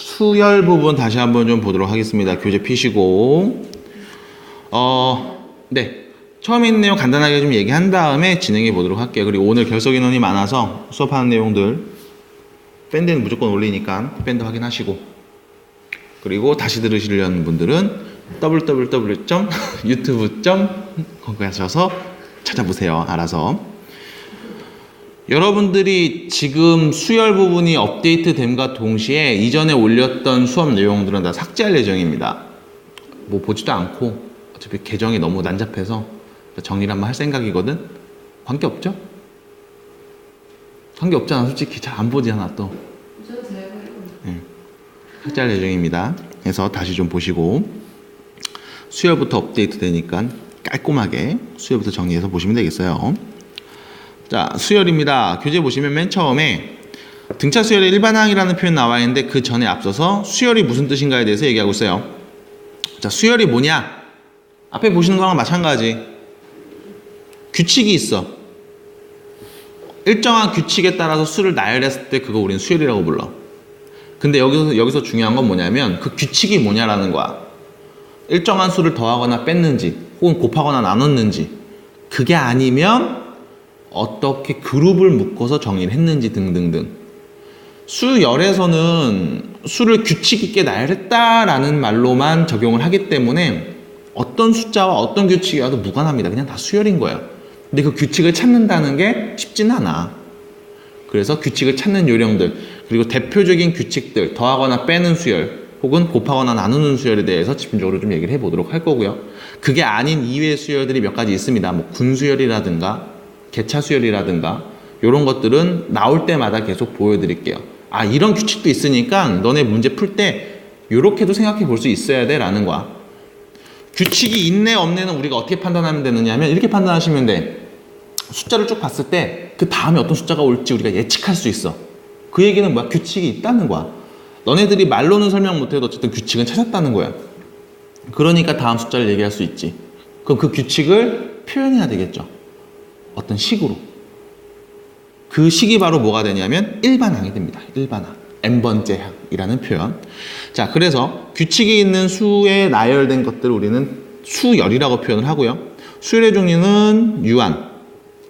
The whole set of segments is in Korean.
수열 부분 다시 한번 좀 보도록 하겠습니다. 교재 피시고. 네. 처음에 있는 내용 간단하게 좀 얘기한 다음에 진행해 보도록 할게요. 그리고 오늘 결석 인원이 많아서 수업하는 내용들 밴드는 무조건 올리니까 밴드 확인하시고, 그리고 다시 들으시려는 분들은 www.youtube.com 가셔서 찾아보세요. 알아서. 여러분들이 지금 수열 부분이 업데이트됨과 동시에 이전에 올렸던 수업 내용들은 다 삭제할 예정입니다. 뭐 보지도 않고 어차피 계정이 너무 난잡해서 정리를 한번 할 생각이거든. 관계없죠? 관계없잖아. 솔직히 잘 안 보지 않아 또. 네. 삭제할 예정입니다. 그래서 다시 좀 보시고 수열부터 업데이트 되니까 깔끔하게 수열부터 정리해서 보시면 되겠어요. 자, 수열입니다. 교재 보시면 맨 처음에 등차 수열의 일반항이라는 표현 나와 있는데 그 전에 앞서서 수열이 무슨 뜻인가에 대해서 얘기하고 있어요. 자, 수열이 뭐냐? 앞에 보시는 거랑 마찬가지. 규칙이 있어. 일정한 규칙에 따라서 수를 나열했을 때 그거 우리는 수열이라고 불러. 근데 여기서 중요한 건 뭐냐면 그 규칙이 뭐냐라는 거야. 일정한 수를 더하거나 뺐는지 혹은 곱하거나 나눴는지, 그게 아니면 어떻게 그룹을 묶어서 정의를 했는지 등등등. 수열에서는 수를 규칙 있게 나열했다라는 말로만 적용을 하기 때문에 어떤 숫자와 어떤 규칙이 와도 무관합니다. 그냥 다 수열인 거예요. 근데 그 규칙을 찾는다는 게 쉽지는 않아. 그래서 규칙을 찾는 요령들, 그리고 대표적인 규칙들, 더하거나 빼는 수열 혹은 곱하거나 나누는 수열에 대해서 집중적으로 좀 얘기를 해보도록 할 거고요. 그게 아닌 이외의 수열들이 몇 가지 있습니다. 뭐 군수열이라든가 개차수열이라든가 이런 것들은 나올 때마다 계속 보여드릴게요. 아, 이런 규칙도 있으니까 너네 문제 풀 때 이렇게도 생각해 볼 수 있어야 돼 라는 거야. 규칙이 있네 없네는 우리가 어떻게 판단하면 되느냐 하면 이렇게 판단하시면 돼. 숫자를 쭉 봤을 때 그 다음에 어떤 숫자가 올지 우리가 예측할 수 있어. 그 얘기는 뭐야? 규칙이 있다는 거야. 너네들이 말로는 설명 못해도 어쨌든 규칙은 찾았다는 거야. 그러니까 다음 숫자를 얘기할 수 있지. 그럼 그 규칙을 표현해야 되겠죠. 어떤 식으로. 그 식이 바로 뭐가 되냐면 일반항이 됩니다. 일반항. n번째 항이라는 표현. 자, 그래서 규칙이 있는 수에 나열된 것들을 우리는 수열이라고 표현을 하고요. 수열의 종류는 유한,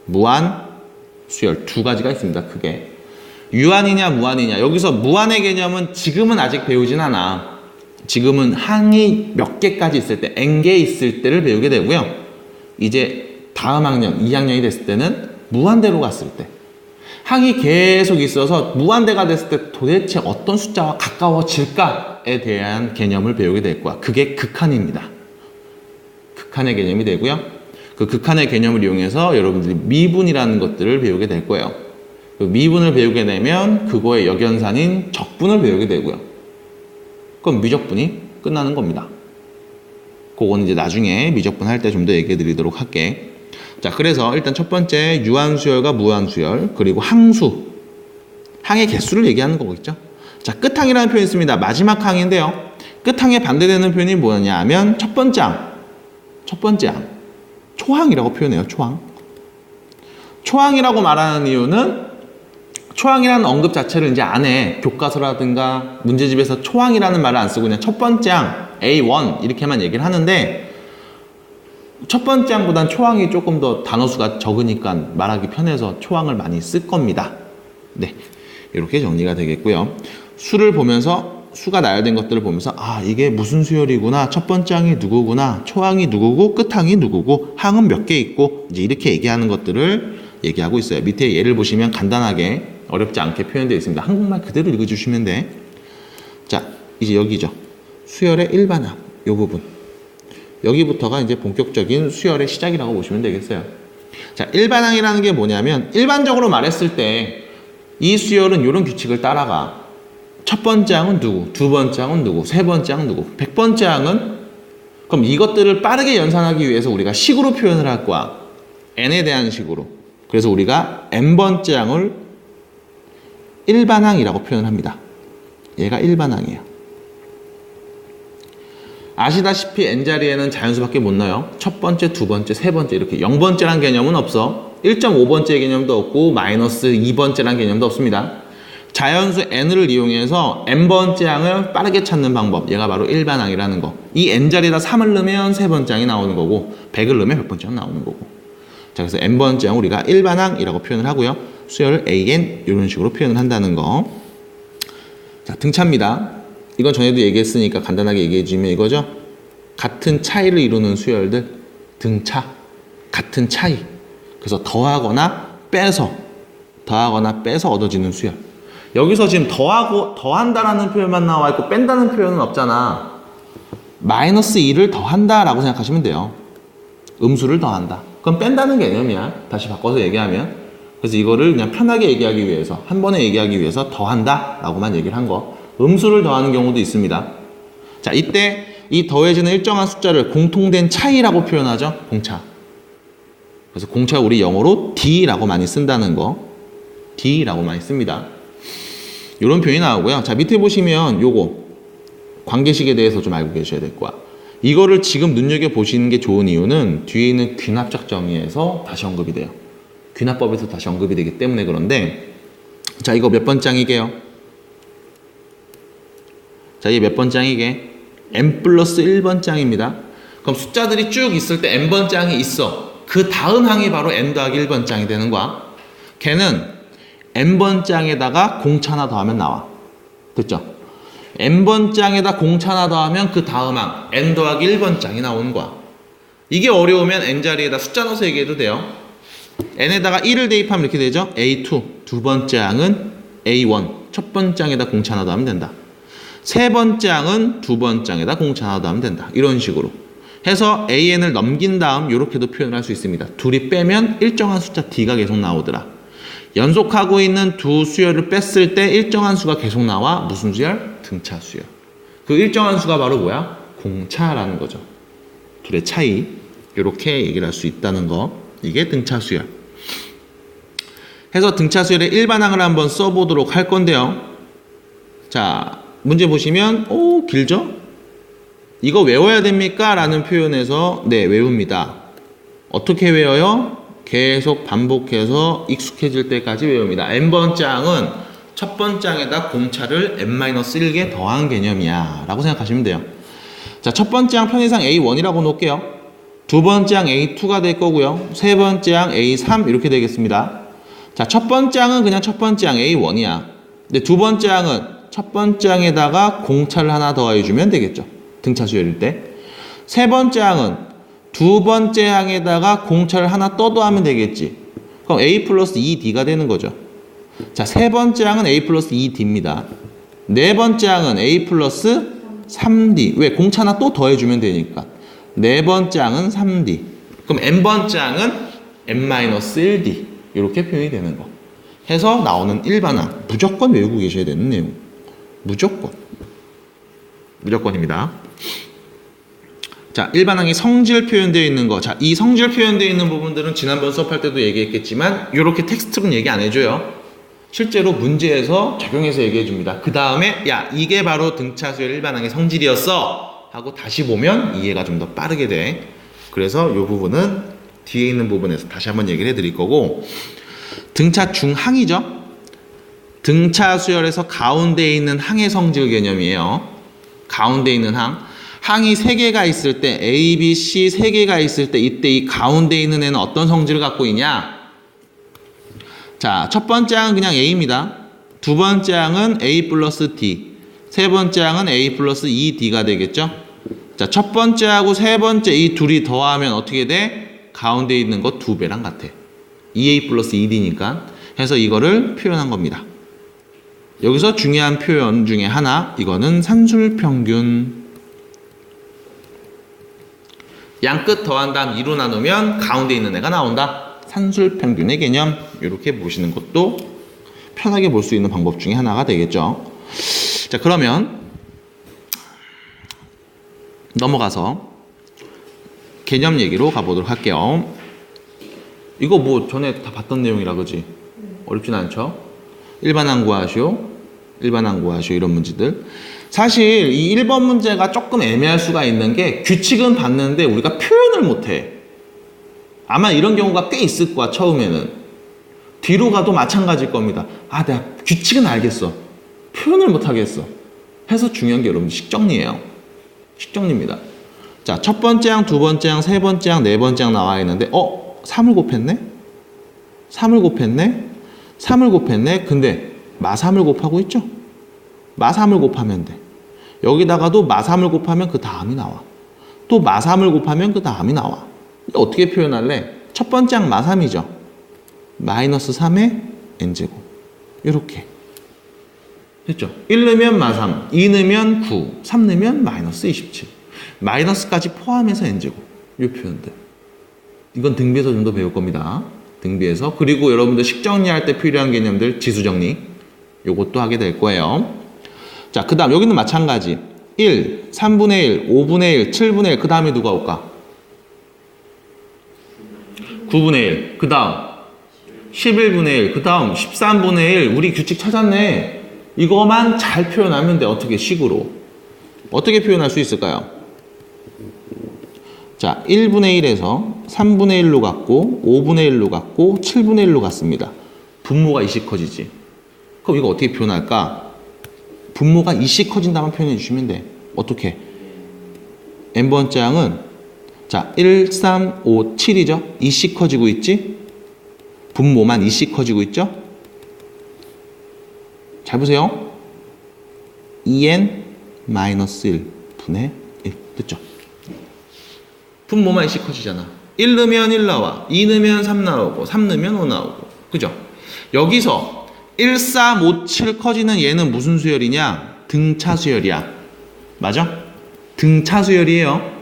무한, 수열 두 가지가 있습니다. 크게. 유한이냐 무한이냐. 여기서 무한의 개념은 지금은 아직 배우진 않아. 지금은 항이 몇 개까지 있을 때, n개 있을 때를 배우게 되고요. 이제 다음 학년, 2학년이 됐을 때는 무한대로 갔을 때, 항이 계속 있어서 무한대가 됐을 때 도대체 어떤 숫자와 가까워질까에 대한 개념을 배우게 될 거야. 그게 극한입니다. 극한의 개념이 되고요. 그 극한의 개념을 이용해서 여러분들이 미분이라는 것들을 배우게 될 거예요. 그 미분을 배우게 되면 그거의 역연산인 적분을 배우게 되고요. 그럼 미적분이 끝나는 겁니다. 그거는 이제 나중에 미적분 할 때 좀 더 얘기해 드리도록 할게. 자, 그래서 일단 첫 번째 유한수열과 무한수열, 그리고 항수, 항의 개수를 얘기하는 거겠죠. 자, 끝항이라는 표현이 있습니다. 마지막 항인데요. 끝항에 반대되는 표현이 뭐냐 하면 첫 번째 항, 초항이라고 표현해요. 초항이라고 말하는 이유는 초항이라는 언급 자체를 이제 안 해. 교과서라든가 문제집에서 초항이라는 말을 안 쓰고 그냥 첫 번째 항, A1 이렇게만 얘기를 하는데, 첫 번째 항보단 초항이 조금 더 단어수가 적으니까 말하기 편해서 초항을 많이 쓸 겁니다. 네, 이렇게 정리가 되겠고요. 수를 보면서, 수가 나열된 것들을 보면서 아, 이게 무슨 수열이구나, 첫 번째 항이 누구구나, 초항이 누구고 끝항이 누구고 항은 몇 개 있고, 이제 이렇게 얘기하는 것들을 얘기하고 있어요. 밑에 예를 보시면 간단하게 어렵지 않게 표현되어 있습니다. 한국말 그대로 읽어주시면 돼. 자, 이제 여기죠. 수열의 일반항, 요 부분. 여기부터가 이제 본격적인 수열의 시작이라고 보시면 되겠어요. 자, 일반항이라는 게 뭐냐면 일반적으로 말했을 때 이 수열은 이런 규칙을 따라가. 첫 번째 항은 누구, 두 번째 항은 누구, 세 번째 항은 누구, 100번째 항은, 그럼 이것들을 빠르게 연산하기 위해서 우리가 식으로 표현을 할 거야. n에 대한 식으로. 그래서 우리가 n번째 항을 일반항이라고 표현합니다. 얘가 일반항이에요. 아시다시피 n자리에는 자연수밖에 못 넣어요. 첫 번째, 두 번째, 세 번째 이렇게 0번째란 개념은 없어. 1.5번째 개념도 없고 마이너스 2번째란 개념도 없습니다. 자연수 n을 이용해서 n번째 항을 빠르게 찾는 방법. 얘가 바로 일반항이라는 거. 이 n자리에다 3을 넣으면 3번째 항이 나오는 거고 100을 넣으면 100번째 항 나오는 거고. 자, 그래서 n번째 항 우리가 일반항이라고 표현을 하고요. 수열을 an 이런 식으로 표현을 한다는 거. 자, 등차입니다. 이건 전에도 얘기했으니까 간단하게 얘기해주면 이거죠. 같은 차이를 이루는 수열들. 등차. 같은 차이. 그래서 더하거나 빼서 얻어지는 수열. 여기서 지금 더한다라는 표현만 나와 있고 뺀다는 표현은 없잖아. 마이너스 2를 더한다라고 생각하시면 돼요. 음수를 더한다. 그럼 뺀다는 개념이야. 다시 바꿔서 얘기하면. 그래서 이거를 그냥 편하게 얘기하기 위해서, 한 번에 얘기하기 위해서 더한다라고만 얘기를 한 거. 음수를 더하는 경우도 있습니다. 자, 이때 이 더해지는 일정한 숫자를 공통된 차이라고 표현하죠. 공차. 그래서 공차 우리 영어로 D라고 많이 쓴다는 거. D라고 많이 씁니다. 이런 표현이 나오고요. 자, 밑에 보시면 요거 관계식에 대해서 좀 알고 계셔야 될 거야. 이거를 지금 눈여겨보시는 게 좋은 이유는 뒤에 있는 귀납적 정의에서 다시 언급이 돼요. 귀납법에서 다시 언급이 되기 때문에 그런데, 자, 이거 몇 번장이게요? 자, 이게 몇 번장이게? n 플러스 1번장입니다. 그럼 숫자들이 쭉 있을 때 n번장이 있어. 그 다음 항이 바로 n 더하기 1번장이 되는 거야. 걔는 n번장에다가 공차 하나 더하면 나와. 됐죠? n번장에다 공차 하나 더하면 그 다음 항 n 더하기 1번장이 나오는 거야. 이게 어려우면 n자리에다 숫자 넣어서 얘기해도 돼요. n에다가 1을 대입하면 이렇게 되죠. a2 두 번째 항은 a1 첫 번째 항에다 공차 하나 더하면 된다. 세 번째 항은 두 번째 항에다 공차 하나 더하면 된다. 이런 식으로 해서 an을 넘긴 다음 이렇게도 표현을 할 수 있습니다. 둘이 빼면 일정한 숫자 d가 계속 나오더라. 연속하고 있는 두 수열을 뺐을 때 일정한 수가 계속 나와. 무슨 수열? 등차 수열. 그 일정한 수가 바로 뭐야? 공차라는 거죠. 둘의 차이. 이렇게 얘기를 할 수 있다는 거. 이게 등차 수열. 해서 등차 수열의 일반항을 한번 써보도록 할 건데요. 자, 문제 보시면 길죠? 이거 외워야 됩니까? 라는 표현에서 네, 외웁니다. 어떻게 외워요? 계속 반복해서 익숙해질 때까지 외웁니다. n번째 항은 첫 번째 항에다 공차를 n-1개 더한 개념이야 라고 생각하시면 돼요. 자, 첫 번째 항 편의상 A1이라고 놓을게요. 두 번째 항 A2가 될 거고요. 세 번째 항 A3 이렇게 되겠습니다. 자, 첫 번째 항은 그냥 첫 번째 항 A1이야. 근데 두 번째 항은 첫 번째 항에다가 공차를 하나 더해주면 되겠죠. 등차 수열일 때. 세 번째 항은 두 번째 항에다가 공차를 하나 더 더하면 되겠지. 그럼 A 플러스 2D가 되는 거죠. 자, 세 번째 항은 A 플러스 2D입니다. 네 번째 항은 A 플러스 3D. 왜? 공차 하나 또 더해주면 되니까. 네 번째 항은 3D. 그럼 N번째 항은 N-1D. 이렇게 표현이 되는 거. 해서 나오는 일반항. 무조건 외우고 계셔야 되는 내용. 무조건입니다. 자, 일반항이 성질 표현되어 있는 거. 자, 이 성질 표현되어 있는 부분들은 지난번 수업할 때도 얘기했겠지만 이렇게 텍스트로는 얘기 안 해줘요. 실제로 문제에서 적용해서 얘기해 줍니다. 그 다음에 야, 이게 바로 등차 수열 일반항의 성질이었어 하고 다시 보면 이해가 좀 더 빠르게 돼. 그래서 이 부분은 뒤에 있는 부분에서 다시 한번 얘기를 해드릴 거고, 등차 중항이죠. 등차 수열에서 가운데 있는 항의 성질 개념이에요. 가운데 있는 항. 항이 3개가 있을 때 A, B, C 3개가 있을 때 이때 이 가운데 있는 애는 어떤 성질을 갖고 있냐? 자, 첫 번째 항은 그냥 A입니다. 두 번째 항은 A 플러스 D. 세 번째 항은 A 플러스 2D가 되겠죠? 자, 첫 번째하고 세 번째 이 둘이 더하면 어떻게 돼? 가운데 있는 거 2배랑 같아. 2A 플러스 2D니까. 해서 이거를 표현한 겁니다. 여기서 중요한 표현 중에 하나, 이거는 산술평균. 양끝 더한 다음 2로 나누면 가운데 있는 애가 나온다. 산술평균의 개념. 이렇게 보시는 것도 편하게 볼 수 있는 방법 중에 하나가 되겠죠. 자, 그러면 넘어가서 개념 얘기로 가보도록 할게요. 이거 뭐 전에 다 봤던 내용이라 그지? 어렵진 않죠? 일반항 구하시오, 일반항 구하시오 이런 문제들. 사실 이 1번 문제가 조금 애매할 수가 있는 게 규칙은 봤는데 우리가 표현을 못해. 아마 이런 경우가 꽤 있을 거야 처음에는. 뒤로 가도 마찬가지일 겁니다. 아, 내가 규칙은 알겠어. 표현을 못 하겠어. 해서 중요한 게 여러분들 식정리예요. 식정리입니다. 자, 첫 번째 항, 두 번째 항, 세 번째 항, 네 번째 항 나와 있는데 3을 곱했네? 3을 곱했네? 3을 곱했네? 근데 마 3을 곱하고 있죠? 마 3을 곱하면 돼. 여기다가도 마 3을 곱하면 그 다음이 나와. 또 마 3을 곱하면 그 다음이 나와. 어떻게 표현할래? 첫 번째 항 마 3이죠. 마이너스 3의 n제곱. 이렇게. 됐죠? 1 넣으면 마 3, 2 넣으면 9, 3 넣으면 마이너스 27. 마이너스까지 포함해서 n제곱. 이 표현들. 이건 등비에서 좀 더 배울 겁니다. 등비에서. 그리고 여러분들 식정리할 때 필요한 개념들 지수정리. 요것도 하게 될 거예요. 자, 그 다음 여기는 마찬가지. 1, 3분의 1, 5분의 1, 7분의 1. 그 다음에 누가 올까? 9분의 1. 그 다음 11분의 1. 그 다음 13분의 1. 우리 규칙 찾았네. 이거만 잘 표현하면 돼. 어떻게 식으로. 어떻게 표현할 수 있을까요? 자, 1분의 1에서 3분의 1로 갔고 5분의 1로 갔고 7분의 1로 갔습니다. 분모가 이씩 커지지. 그럼 이거 어떻게 표현할까? 분모가 이씩 커진다만 표현해 주시면 돼. 어떻게? n번째 항은 자, 1, 3, 5, 7이죠? 이씩 커지고 있지? 분모만 이씩 커지고 있죠? 잘 보세요. 2n-1 분의 1. 됐죠? 분모만 이씩 커지잖아. 1 넣으면 1 나와. 2 넣으면 3 나오고 3 넣으면 5 나오고. 그죠? 여기서 1, 3, 5, 7 커지는 얘는 무슨 수열이냐? 등차 수열이야. 맞아? 등차 수열이에요.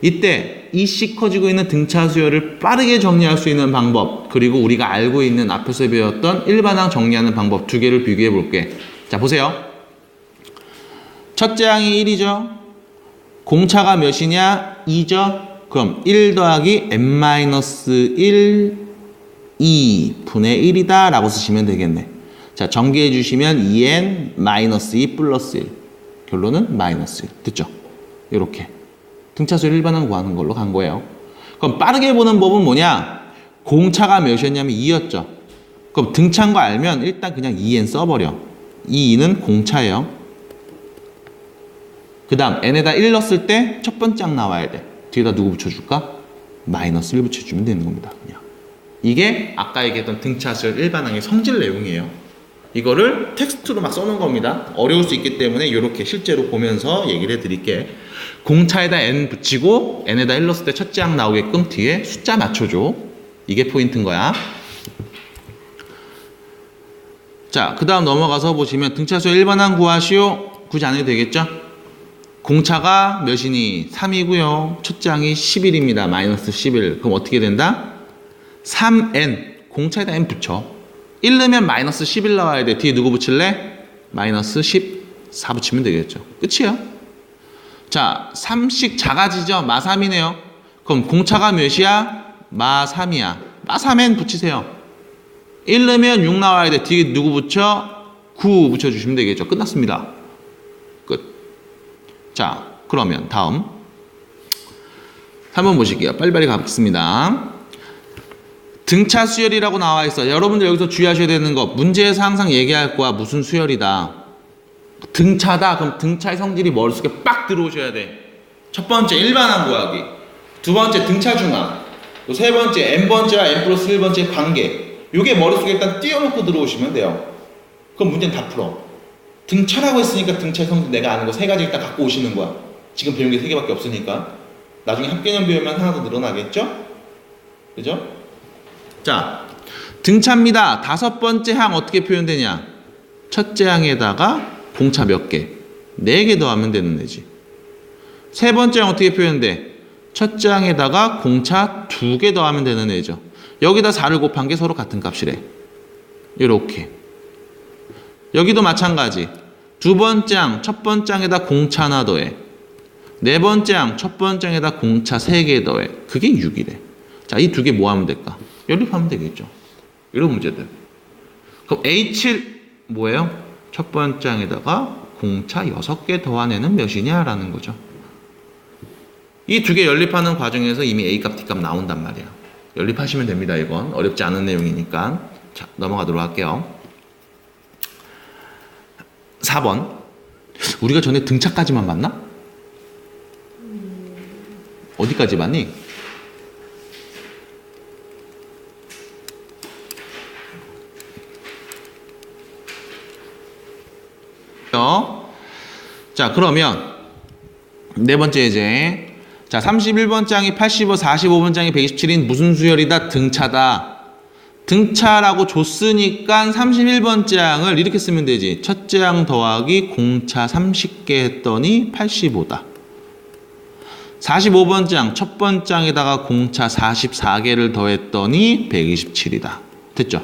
이때 이씩 커지고 있는 등차 수열을 빠르게 정리할 수 있는 방법, 그리고 우리가 알고 있는 앞에서 배웠던 일반항 정리하는 방법 두 개를 비교해 볼게. 자, 보세요. 첫째 항이 1이죠. 공차가 몇이냐? 2죠. 그럼 1 더하기 n-1 2분의 1이다 라고 쓰시면 되겠네. 자, 전개해 주시면 2n-2 플러스 1. 결론은 마이너스 1. 됐죠? 이렇게. 등차수열 일반항 구하는 걸로 간 거예요. 그럼 빠르게 보는 법은 뭐냐? 공차가 몇이었냐면 2였죠. 그럼 등차인 거 알면 일단 그냥 2n 써버려. 이 2는 공차예요. 그 다음 n에다 1 넣었을 때 첫 번째 항 나와야 돼. 뒤에다 누구 붙여줄까? 마이너스 1 붙여주면 되는 겁니다. 그냥. 이게 아까 얘기했던 등차수열 일반항의 성질 내용이에요. 이거를 텍스트로 막 써놓은 겁니다. 어려울 수 있기 때문에 이렇게 실제로 보면서 얘기를 해드릴게. 공차에다 n 붙이고 n에다 1 넣었을 때 첫째 항 나오게끔 뒤에 숫자 맞춰줘. 이게 포인트인 거야. 자, 그 다음 넘어가서 보시면 등차수열 일반항 구하시오. 굳이 안 해도 되겠죠? 공차가 몇이니? 3이고요. 첫째 항이 11입니다. 마이너스 11. 그럼 어떻게 된다? 3n. 공차에다 n 붙여. 1 넣으면 마이너스 11 나와야 돼. 뒤에 누구 붙일래? 마이너스 14 붙이면 되겠죠. 끝이야. 자, 3씩 작아지죠? 마 3이네요. 그럼 공차가 몇이야? 마 3이야. 마 3n 붙이세요. 1 넣으면 6 나와야 돼. 뒤에 누구 붙여? 9 붙여주시면 되겠죠. 끝났습니다. 끝. 자, 그러면 다음 3번 보실게요. 빨리빨리 가겠습니다. 등차 수열이라고 나와 있어. 여러분들 여기서 주의하셔야 되는 거, 문제에서 항상 얘기할 거야. 무슨 수열이다. 등차다. 그럼 등차의 성질이 머릿속에 빡 들어오셔야 돼. 첫 번째 일반항 구하기, 두 번째 등차 중항, 또 세 번째 n번째와 n 플러스 1번째 관계. 요게 머릿속에 일단 띄워놓고 들어오시면 돼요. 그럼 문제는 다 풀어. 등차라고 했으니까 등차의 성질 내가 아는 거 세 가지 일단 갖고 오시는 거야. 지금 배운 게 세 개밖에 없으니까. 나중에 합개념 배우면 하나 더 늘어나겠죠? 그죠? 자, 등차입니다. 다섯 번째 항 어떻게 표현되냐? 첫째 항에다가 공차 몇 개? 4개 더하면 되는 애지. 세 번째 항 어떻게 표현돼? 첫째 항에다가 공차 2개 더하면 되는 애죠. 여기다 4를 곱한 게 서로 같은 값이래. 이렇게. 여기도 마찬가지. 두 번째 항, 첫 번째 항에다 공차 하나 더해. 네 번째 항, 첫 번째 항에다 공차 3개 더해. 그게 6이래. 자, 이 두 개 뭐 하면 될까? 연립하면 되겠죠. 이런 문제들. 그럼 A7 뭐예요? 첫 번째 항에다가 공차 6개 더하내는 몇이냐? 라는 거죠. 이 두 개 연립하는 과정에서 이미 A값, D값 나온단 말이야. 연립하시면 됩니다. 이건 어렵지 않은 내용이니까. 자, 넘어가도록 할게요. 4번. 우리가 전에 등차까지만 봤나? 어디까지 봤니? 자, 그러면 네 번째 이제 자 31번 장이 85, 45번 장이 127인 무슨 수열이다? 등차다. 등차라고 줬으니까 31번 장을 이렇게 쓰면 되지. 첫째 항 더하기 공차 30개 했더니 85다. 45번 장 첫 번장에다가 공차 44개를 더했더니 127이다. 됐죠?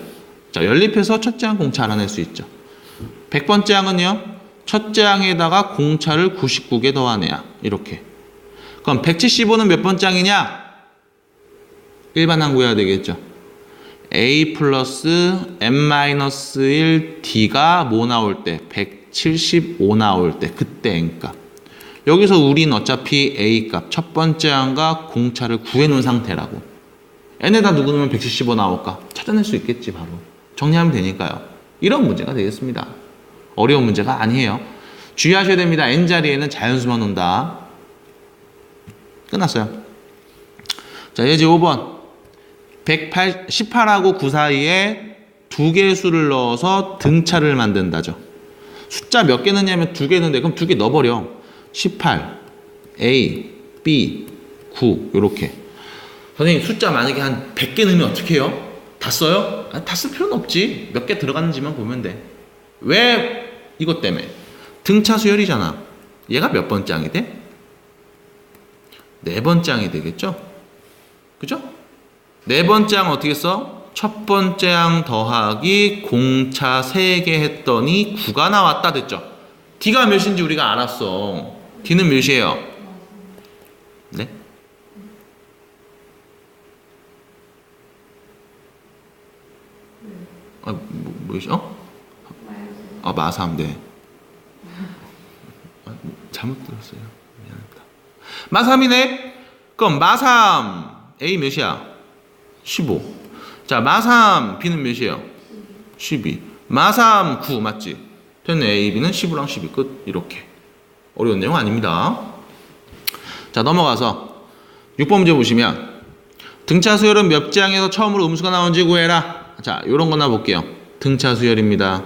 자, 연립해서 첫째 항 공차 알아낼 수 있죠. 100번째 항은요. 첫째 항에다가 공차를 99개 더하네야. 이렇게. 그럼 175는 몇 번째 항이냐? 일반항 구해야 되겠죠. A 플러스 n-1 D가 뭐 나올 때? 175 나올 때. 그때 N값. 여기서 우린 어차피 A값 첫 번째 항과 공차를 구해놓은 상태라고. N에다 누구 넣으면 175 나올까? 찾아낼 수 있겠지 바로. 정리하면 되니까요. 이런 문제가 되겠습니다. 어려운 문제가 아니에요. 주의하셔야 됩니다. N자리에는 자연수만 온다. 끝났어요. 자, 이제 5번. 18하고 9 사이에 두 개의 수를 넣어서 등차를 만든다죠. 숫자 몇 개 넣냐면 두 개 넣는데 그럼 두 개 넣어버려. 18, A, B, 9 이렇게. 선생님 숫자 만약에 한 100개 넣으면 어떻게 해요? 다 써요? 다 쓸 필요는 없지. 몇 개 들어갔는지만 보면 돼. 왜? 이것 때문에. 등차 수열이잖아. 얘가 몇 번째 항이 돼? 네 번째 항이 되겠죠? 그죠? 네 번째 항 어떻게 써? 첫 번째 항 더하기 공차 3개 했더니 9가 나왔다 됐죠? D가 몇인지 우리가 알았어. D는 몇이에요? 네? 뭐죠? 마삼, 네. 잘못 들었어요. 미안합니다. 마삼이네? 그럼 마삼, A 몇이야? 15. 자, 마삼, B는 몇이에요? 12. 마삼, 9, 맞지? 됐네. A, B는 15랑 12. 끝. 이렇게. 어려운 내용 아닙니다. 자, 넘어가서 6번 문제 보시면 등차 수열은 몇 장에서 처음으로 음수가 나온지 구해라. 자, 요런 거나 볼게요. 등차 수열입니다.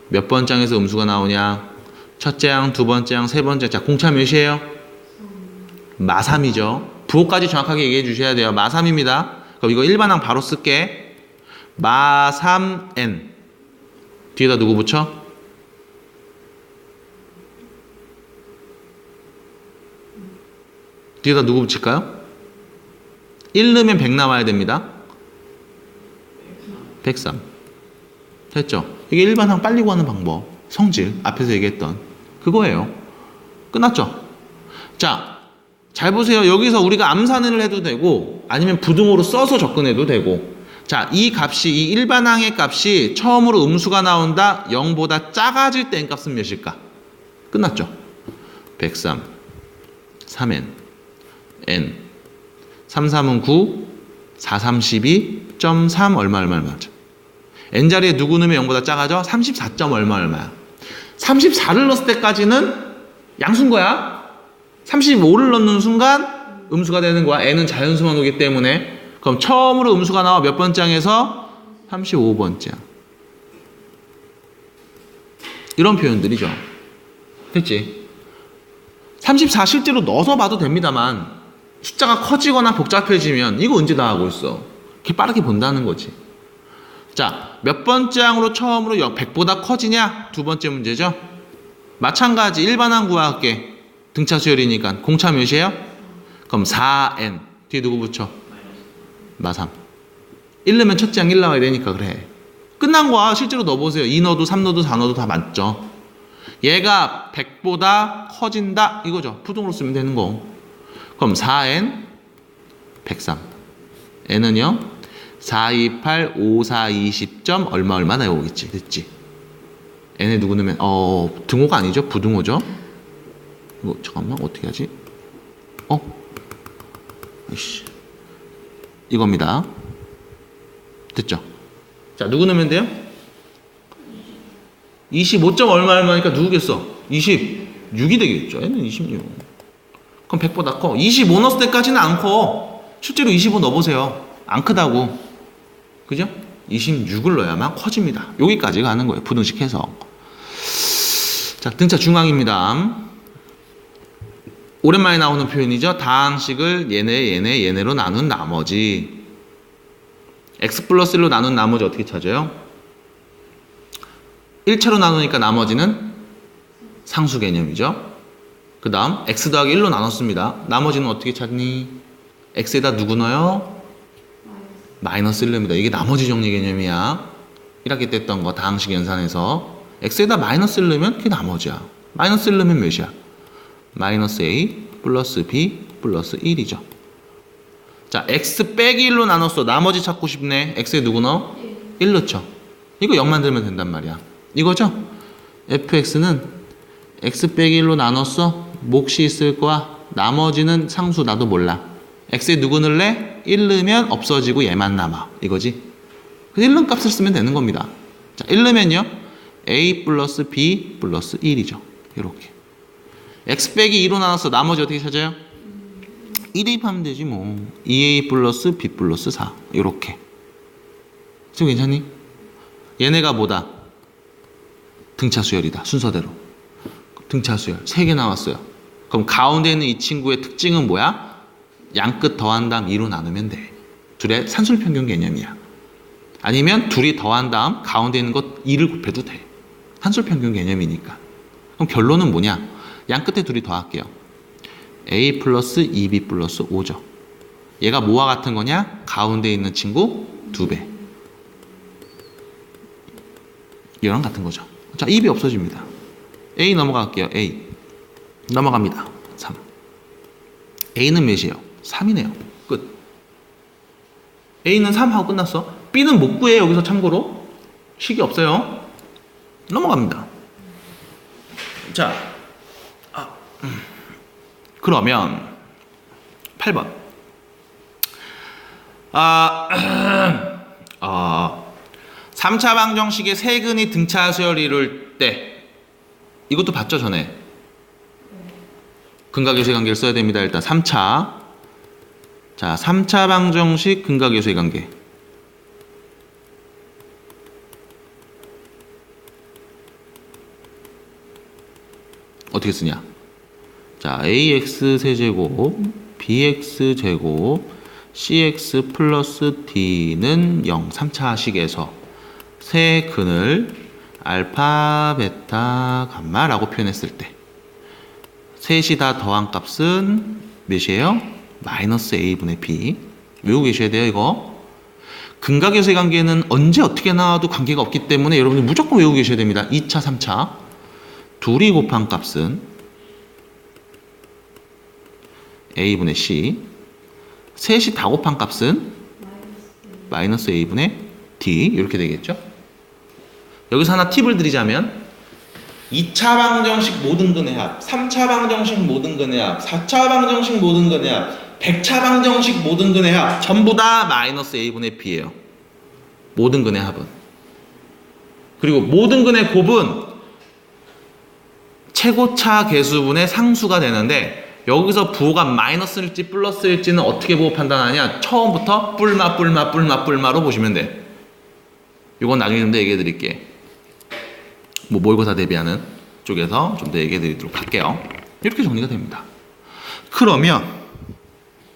몇 번 장에서 음수가 나오냐? 첫째 항, 두 번째 항, 세 번째. 자, 공차 몇이에요? 마3이죠. 부호까지 정확하게 얘기해 주셔야 돼요. 마3입니다. 그럼 이거 일반항 바로 쓸게. 마3n. 뒤에다 누구 붙여? 뒤에다 누구 붙일까요? 1 넣으면 100 나와야 됩니다. 103. 됐죠? 이게 일반항 빨리 구하는 방법. 성질. 앞에서 얘기했던. 그거예요. 끝났죠? 자, 잘 보세요. 여기서 우리가 암산을 해도 되고 아니면 부등호로 써서 접근해도 되고. 자, 이 값이, 이 일반항의 값이 처음으로 음수가 나온다. 0보다 작아질 때 n값은 몇일까? 끝났죠? 103, 3n, n, 3, 3은 9, 4, 32.3 얼마 맞죠? n자리에 누구 넣으면 0보다 작아져? 34. 얼마야? 34를 넣었을 때까지는 양수인 거야. 35를 넣는 순간 음수가 되는 거야. n은 자연수만 오기 때문에. 그럼 처음으로 음수가 나와 몇 번째 항에서? 35번째 항. 이런 표현들이죠. 됐지? 34 실제로 넣어서 봐도 됩니다만 숫자가 커지거나 복잡해지면 이거 언제 다 하고 있어? 이렇게 빠르게 본다는 거지. 자, 몇 번째 항으로 처음으로 100보다 커지냐? 두 번째 문제죠. 마찬가지 일반항 구할게. 등차 수열이니까 공차 몇이에요? 그럼 4n. 뒤에 누구 붙여? 마3. 1 넣으면 첫째 항 1 나와야 되니까 그래. 끝난 거야. 실제로 넣어보세요. 2 넣어도 3 넣어도 4 넣어도 다 맞죠. 얘가 100보다 커진다 이거죠. 부등으로 쓰면 되는 거. 그럼 4n 103. n은요 4, 2, 8, 5, 4, 20점 얼마 나오겠지. 됐지? n에 누구 넣으면 등호가 아니죠. 부등호죠. 이거 잠깐만 어떻게 하지? 이씨. 이겁니다. 됐죠? 자, 누구 넣으면 돼요? 25점 얼마니까 누구겠어? 26이 되겠죠. 얘는 26. 그럼 100보다 커. 25 넣었을 때까지는 안 커. 실제로 25 넣어보세요. 안 크다고. 그죠? 26을 넣어야만 커집니다. 여기까지 가는 거예요. 부등식 해석. 자, 등차 중앙입니다. 오랜만에 나오는 표현이죠. 다항식을 얘네로 나눈 나머지. x 플러스 1로 나눈 나머지 어떻게 찾아요? 1차로 나누니까 나머지는 상수 개념이죠. 그 다음 x 더하기 1로 나눴습니다. 나머지는 어떻게 찾니? x에다 누구 넣어요? 마이너스 1 넣습니다. 이게 나머지 정리 개념이야. 1학기 때 했던 거 다항식 연산에서 x에다 마이너스 1 넣으면 그게 나머지야. 마이너스 1 넣으면 몇이야? 마이너스 a 플러스 b 플러스 1이죠. 자, x 빼기 1로 나눴어. 나머지 찾고 싶네. x에 누구 넣어? 1 넣죠. 이거 0 만들면 된단 말이야. 이거죠? fx는 x 빼기 1로 나눴어. 몫이 있을 거야. 나머지는 상수 나도 몰라. x에 누구 넣을래? 1 넣으면 없어지고 얘만 남아. 이거지? 그래서 1 넣은 값을 쓰면 되는 겁니다. 자, 1 넣으면요. a 플러스 b 플러스 1이죠. 이렇게. x 빼기 2로 나눴어. 나머지 어떻게 찾아요? 2 대입하면 되지 뭐. 2a 플러스 b 플러스 4. 이렇게. 지금 괜찮니? 얘네가 뭐다? 등차 수열이다. 순서대로. 등차 수열. 3개 나왔어요. 그럼 가운데 있는 이 친구의 특징은 뭐야? 양끝 더한 다음 2로 나누면 돼. 둘의 산술평균 개념이야. 아니면 둘이 더한 다음 가운데 있는 것 2를 곱해도 돼. 산술평균 개념이니까. 그럼 결론은 뭐냐? 양끝에 둘이 더할게요. a 플러스 2b 플러스 5죠. 얘가 뭐와 같은 거냐? 가운데 있는 친구 2배. 얘랑 같은 거죠. 자, 2배 없어집니다. a 넘어갈게요. a 넘어갑니다. 3. a는 몇이에요? 3이네요. 끝. a는 3하고 끝났어. b는 못 구해요. 여기서 참고로. 식이 없어요. 넘어갑니다. 자, 그러면 8번. 3차 방정식의 세근이 등차 수열을 이룰 때 이것도 봤죠 전에? 근각요소의 관계를 써야 됩니다. 일단 3차. 자, 3차 방정식 근각요소의 관계. 어떻게 쓰냐? 자, ax 세제곱, bx 제곱, cx 플러스 d는 0. 3차식에서 세 근을 알파, 베타, 감마라고 표현했을 때 셋이 다 더한 값은 몇이에요? 마이너스 a분의 b. 외우고 계셔야 돼요, 이거. 근각요소의 관계는 언제 어떻게 나와도 관계가 없기 때문에 여러분이 무조건 외우고 계셔야 됩니다. 2차, 3차. 둘이 곱한 값은 a분의 c. 셋이 다 곱한 값은 마이너스 a분의 d. 이렇게 되겠죠? 여기서 하나 팁을 드리자면 2차 방정식 모든 근의 합, 3차 방정식 모든 근의 합, 4차 방정식 모든 근의 합, 100차 방정식 모든 근의 합 전부 다 마이너스 a분의 b예요. 모든 근의 합은. 그리고 모든 근의 곱은 최고차 계수분의 상수가 되는데 여기서 부호가 마이너스일지 플러스일지는 어떻게 보고 판단하냐? 처음부터 뿔마로 보시면 돼. 이건 나중에 좀 더 얘기해 드릴게. 뭐 모의고사 대비하는 쪽에서 좀 더 얘기해 드리도록 할게요. 이렇게 정리가 됩니다. 그러면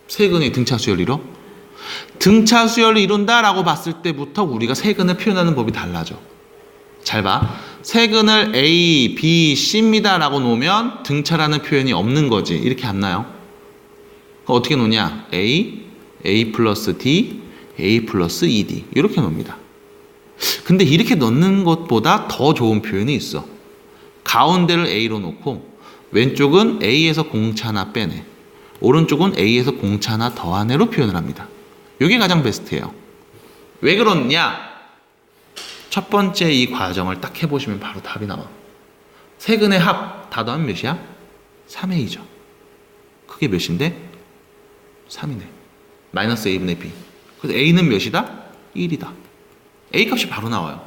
세근의 등차 수열을 이뤄? 등차 수열을 이룬다라고 봤을 때부터 우리가 세근을 표현하는 법이 달라져. 잘 봐. 세근을 A, B, C입니다 라고 놓으면 등차라는 표현이 없는 거지. 이렇게 안 나요. 어떻게 놓냐? A, A 플러스 D, A 플러스 2D 이렇게 놓습니다. 근데 이렇게 넣는 것보다 더 좋은 표현이 있어. 가운데를 A로 놓고 왼쪽은 A에서 공차 하나 빼내. 오른쪽은 A에서 공차 하나 더하네로 표현을 합니다. 이게 가장 베스트예요. 왜 그러냐? 첫 번째 이 과정을 딱 해보시면 바로 답이 나와. 세근의 합 다 더하면 몇이야? 3a죠. 그게 몇인데? 3이네. 마이너스 a분의 b. 그래서 a는 몇이다? 1이다. A 값이 바로 나와요.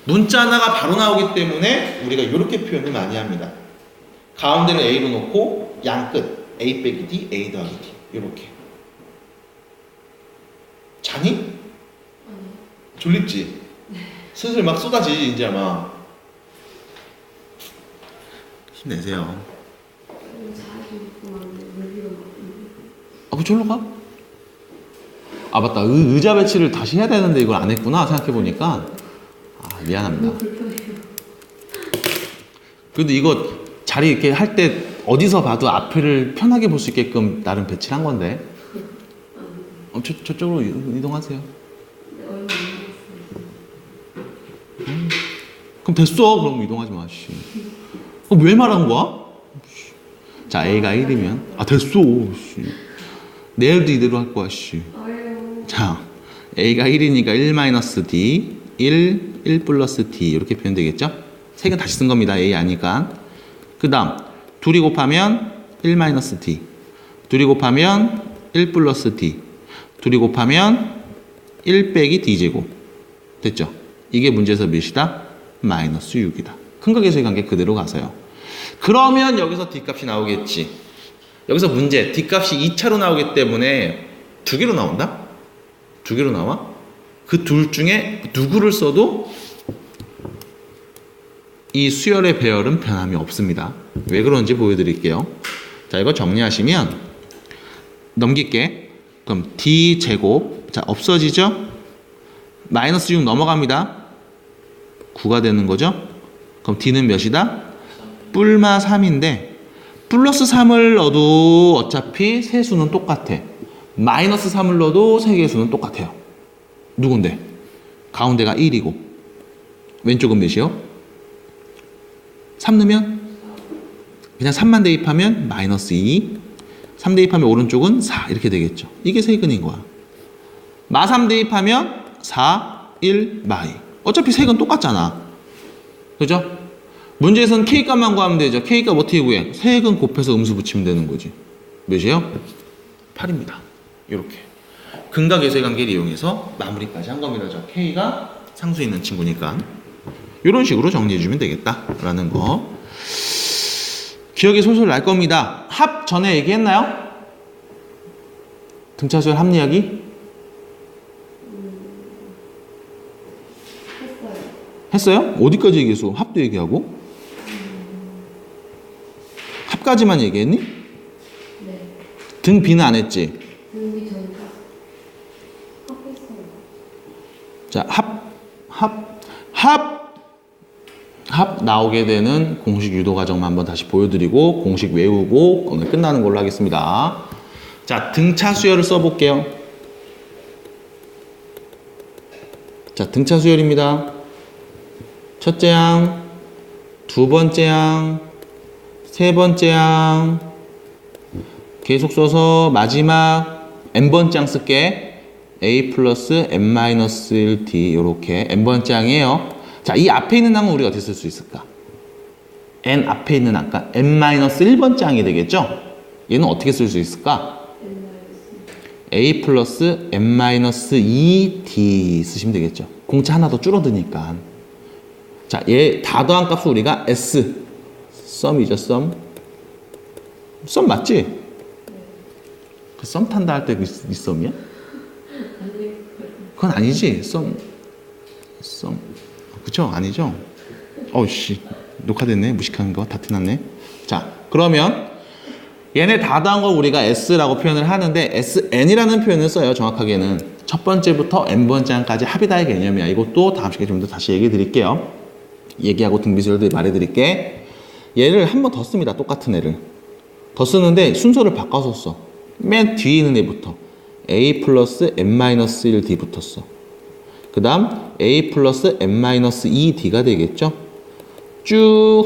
문자 하나가 바로 나오기 때문에 우리가 이렇게 표현을 많이 합니다. 가운데는 A로 놓고 양 끝 A 빼기 D, A 더하기 D 이렇게. 자니? 졸립지? 슬슬 막 쏟아지지 이제 아마. 힘내세요. 아, 그 절로 가? 아 맞다, 의자 배치를 다시 해야 되는데 이걸 안 했구나 생각해보니까. 아 미안합니다. 그래도 이거 자리 이렇게 할 때 어디서 봐도 앞을 편하게 볼 수 있게끔 나름 배치를 한 건데. 저쪽으로 이동하세요. 그럼 됐어. 그럼 이동하지 마. 씨. 왜 말한 거야? 자, A가 1이면 아 됐어. 씨. 내일도 이대로 할 거야. 씨. 자, A가 1이니까 1-D 1 플러스 D 이렇게 표현되겠죠? 색은 다시 쓴 겁니다. A 아니까. 그 다음 둘이 곱하면 1-D 둘이 곱하면 1 플러스 D 둘이 곱하면 1 빼기 D제곱 됐죠? 이게 문제에서 몇이다? 마이너스 6이다. 큰 값에서의 관계 그대로 가세요. 그러면 여기서 D값이 나오겠지. 여기서 문제 D값이 2차로 나오기 때문에 두 개로 나온다? 두 개로 나와? 그 둘 중에 누구를 써도 이 수열의 배열은 변함이 없습니다. 왜 그런지 보여드릴게요. 자, 이거 정리하시면 넘길게. 그럼 D제곱 자 없어지죠? 마이너스 6 넘어갑니다. 9가 되는 거죠? 그럼 D는 몇이다? 뿔마 3인데 플러스 3을 넣어도 어차피 세수는 똑같아. 마이너스 3을 넣어도 세 개의 수는 똑같아요. 누군데? 가운데가 1이고 왼쪽은 몇이요? 3 넣으면 그냥 3만 대입하면 마이너스 2 3 대입하면 오른쪽은 4 이렇게 되겠죠. 이게 세근인 거야. 마 3 대입하면 4, 1, 마 2 어차피 색은 똑같잖아. 그죠? 문제에서는 K값만 구하면 되죠. K값 어떻게 구해? 색은 곱해서 음수 붙이면 되는 거지. 몇이에요? 8입니다. 이렇게 근각예수의 관계를 이용해서 마무리까지 한 겁니다. 저 K가 상수에 있는 친구니까 이런 식으로 정리해 주면 되겠다라는 거 기억이 솔솔 날 겁니다. 합 전에 얘기했나요? 등차수열 합리하기? 했어요? 어디까지 얘기했어? 합도 얘기하고? 합까지만 얘기했니? 네. 등 B는 안 했지? 등비 전까 합했어요. 자, 합 나오게 되는 공식 유도 과정만 한번 다시 보여드리고 공식 외우고 오늘 끝나는 걸로 하겠습니다. 자, 등차 수열을 써볼게요. 자, 등차 수열입니다. 첫째 항, 두 번째 항, 세 번째 항 계속 써서 마지막 n번째 항 쓸게. a 플러스 n-1d 이렇게 n번째 항이에요. 자, 이 앞에 있는 항은 우리가 어떻게 쓸 수 있을까? n 앞에 있는 항, n-1번째 항이 되겠죠? 얘는 어떻게 쓸 수 있을까? a 플러스 n-2d 쓰시면 되겠죠. 공차 하나 더 줄어드니까. 자, 얘 다 더한 값을 우리가 s 썸이죠. 썸 맞지? 그 썸 탄다 할 때 이 썸이야? 그건 아니지. 썸 그쵸? 아니죠? 어우씨 녹화됐네. 무식한 거 다 티났네. 자, 그러면 얘네 다 더한 거 우리가 s라고 표현을 하는데 sn이라는 표현을 써요. 정확하게는 첫 번째부터 n번째 항까지 합이다의 개념이야. 이것도 다음 시간에 좀 더 다시 얘기해 드릴게요. 얘기하고 등비수열도 말해 드릴게. 얘를 한 번 더 씁니다. 똑같은 애를 더 쓰는데 순서를 바꿔서 써. 맨 뒤에 있는 애부터 a 플러스 n-1d 붙었어. 그 다음 a 플러스 n-2d가 되겠죠. 쭉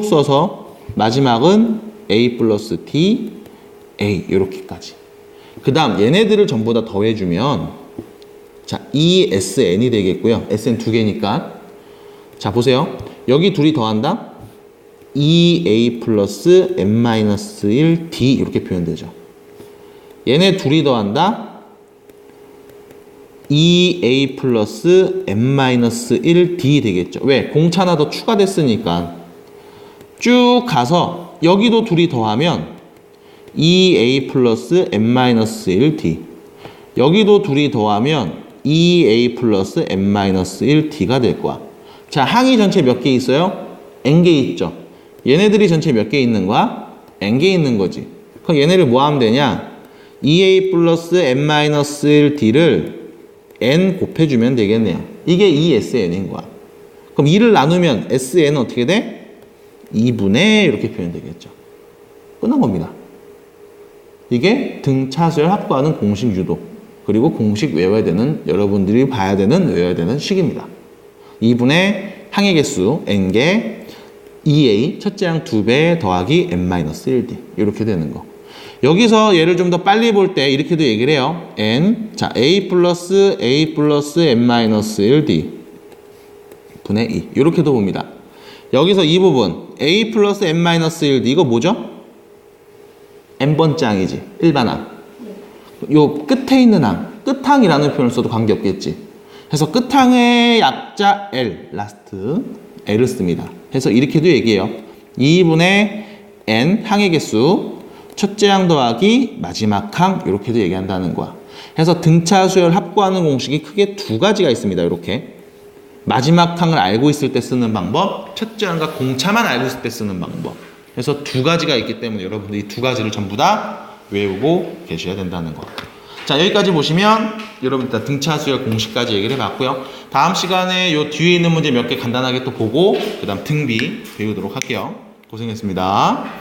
써서 마지막은 a 플러스 d a 이렇게까지. 그 다음 얘네들을 전부 다 더해주면 자 2sn이 되겠고요. sn 두 개니까. 자 보세요. 여기 둘이 더한다. 2a 플러스 n-1d 이렇게 표현되죠. 얘네 둘이 더한다. 2a 플러스 n-1d 되겠죠. 왜? 공차 하나 더 추가됐으니까. 쭉 가서 여기도 둘이 더하면 2a 플러스 n-1d. 여기도 둘이 더하면 2a 플러스 n-1d가 될 거야. 자, 항이 전체 몇 개 있어요? n개 있죠. 얘네들이 전체 몇 개 있는 거야? n개 있는 거지. 그럼 얘네를 뭐 하면 되냐? 2a 플러스 n-1d를 n 곱해주면 되겠네요. 이게 2sn인 거야. 그럼 2를 나누면 sn은 어떻게 돼? 2분의 이렇게 표현 되겠죠. 끝난 겁니다. 이게 등차수열 합구하는 공식 유도, 그리고 공식 외워야 되는, 여러분들이 봐야 되는, 외워야 되는 식입니다. 2분의 항의 개수 n개 2a 첫째 항 2배 더하기 n-1d 이렇게 되는 거. 여기서 얘를 좀 더 빨리 볼 때 이렇게도 얘기를 해요. n 자 a 플러스 n-1d 분의 2 이렇게도 봅니다. 여기서 이 부분 a 플러스 n-1d 이거 뭐죠? n번째 항이지. 일반 항. 요 끝에 있는 항, 끝항이라는 표현을 써도 관계없겠지. 그래서 끝항의 약자 L, 라스트 L을 씁니다. 그래서 이렇게도 얘기해요. 2분의 n 항의 개수 첫째 항 더하기 마지막 항 이렇게도 얘기한다는 거야. 그래서 등차 수열 합구하는 공식이 크게 두 가지가 있습니다. 이렇게 마지막 항을 알고 있을 때 쓰는 방법, 첫째 항과 공차만 알고 있을 때 쓰는 방법. 그래서 두 가지가 있기 때문에 여러분들 이 두 가지를 전부 다 외우고 계셔야 된다는 거. 자, 여기까지 보시면 여러분 일단 등차 수열 공식까지 얘기를 해봤고요. 다음 시간에 요 뒤에 있는 문제 몇 개 간단하게 또 보고 그 다음 등비 배우도록 할게요. 고생했습니다.